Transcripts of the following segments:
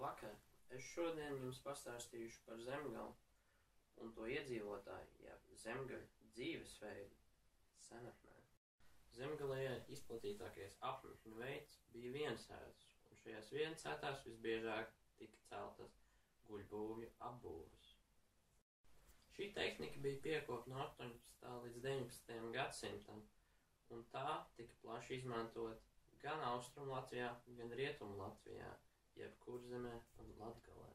Labvakar! Es šodien jums pastāstīšu par Zemgali un to iedzīvotāju, jeb zemgaļu dzīvesveidu senatnē. Zemgalijā izplatītākais apmetņu veids bija viensētas, un šajās viensētās visbiežāk tika celtas guļbūvju apbūves. Šī tehnika bija piekopta no 18. līdz 19. gadsimtam, un tā tika plaši izmantot gan Austrumu Latvijā, gan Rietumu Latvijā, jeb Kurzemē un Latgalē.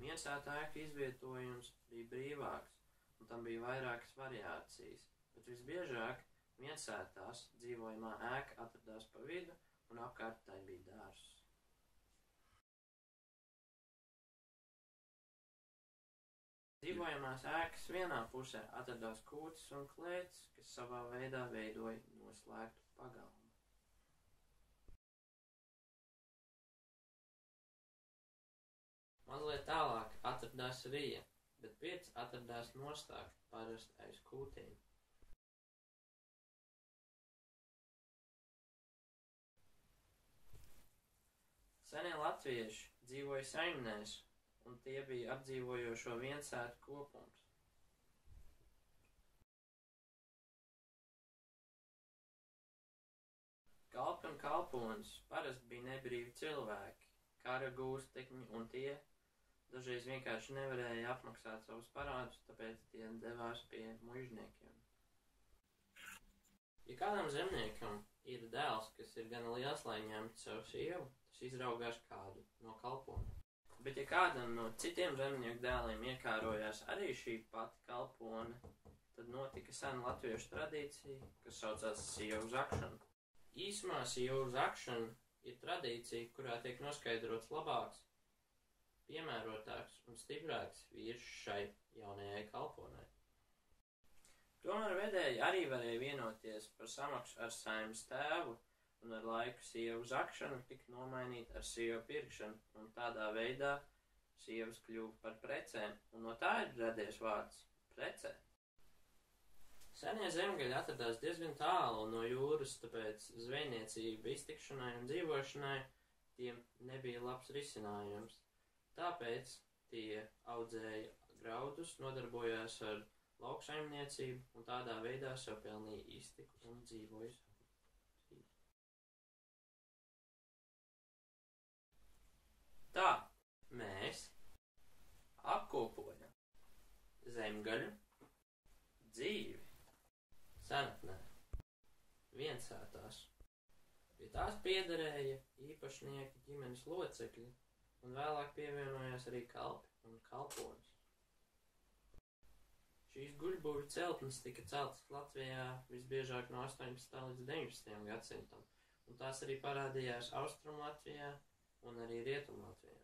Viensētu ēku izvietojums bija brīvāks, un tam bija vairākas variācijas, bet visbiežāk viensētās dzīvojamā ēka atradās pa vidu, un apkārt tai bija dārzs. Dzīvojamās ēkas vienā pusē atradās kūtis un klētis, kas savā veidā veidoja noslēgtu pagalmu. Mazliet tālāk atradās rija, bet pirts atradās nostāk, parasti aiz kūtīm. Senie latvieši dzīvoja saimnēs, un tie bija apdzīvojošo viensētu kopums. Kalpi un kalponis parasti bija nebrīvi cilvēki, kara gūstekņi, un tie dažreiz vienkārši nevarēja apmaksāt savus parādus, tāpēc tie devās pie muižniekiem. Ja kādam zemniekam ir dēls, kas ir gana liels, lai ņemtu savu sievu, tas izraugās kādu no kalpona. Bet ja kādam no citiem zemnieku dēliem iekārojās arī šī pati kalpone, tad notika sena latviešu tradīcija, kas saucās sievu zakšana. Īsumā sievu zakšana ir tradīcija, kurā tiek noskaidrots labāks, piemērotāks un stiprāks vīrs šai jaunajai kalponai. Tomēr vedēji arī varēja vienoties par samaksu ar saimnes tēvu, un ar laiku sievu zakšanu tika nomainīta ar sievu pirkšanu, un tādā veidā sievas kļuva par precēm, un no tā ir radies vārds precē. Senie zemgaļi atradās diezgan tālu no jūras, tāpēc zvejniecība iztikšanai un dzīvošanai tiem nebija labs risinājums. Tāpēc tie audzēja graudus, nodarbojās ar lauksaimniecību un tādā veidā sev pelnīja iztiku un dzīvoja savu dzīvi. Tā mēs apkopojam zemgaļu dzīvi senatnē, viensētās. Pie tās piederēja īpašnieki ģimenes locekļi, un vēlāk pievienojās arī kalpi un kalponis. Šīs guļbūvju celtnes tika celtas Latvijā visbiežāk no 18. līdz 19. gadsimtam, un tās arī parādījās Austrum Latvijā un arī Rietum Latvijā.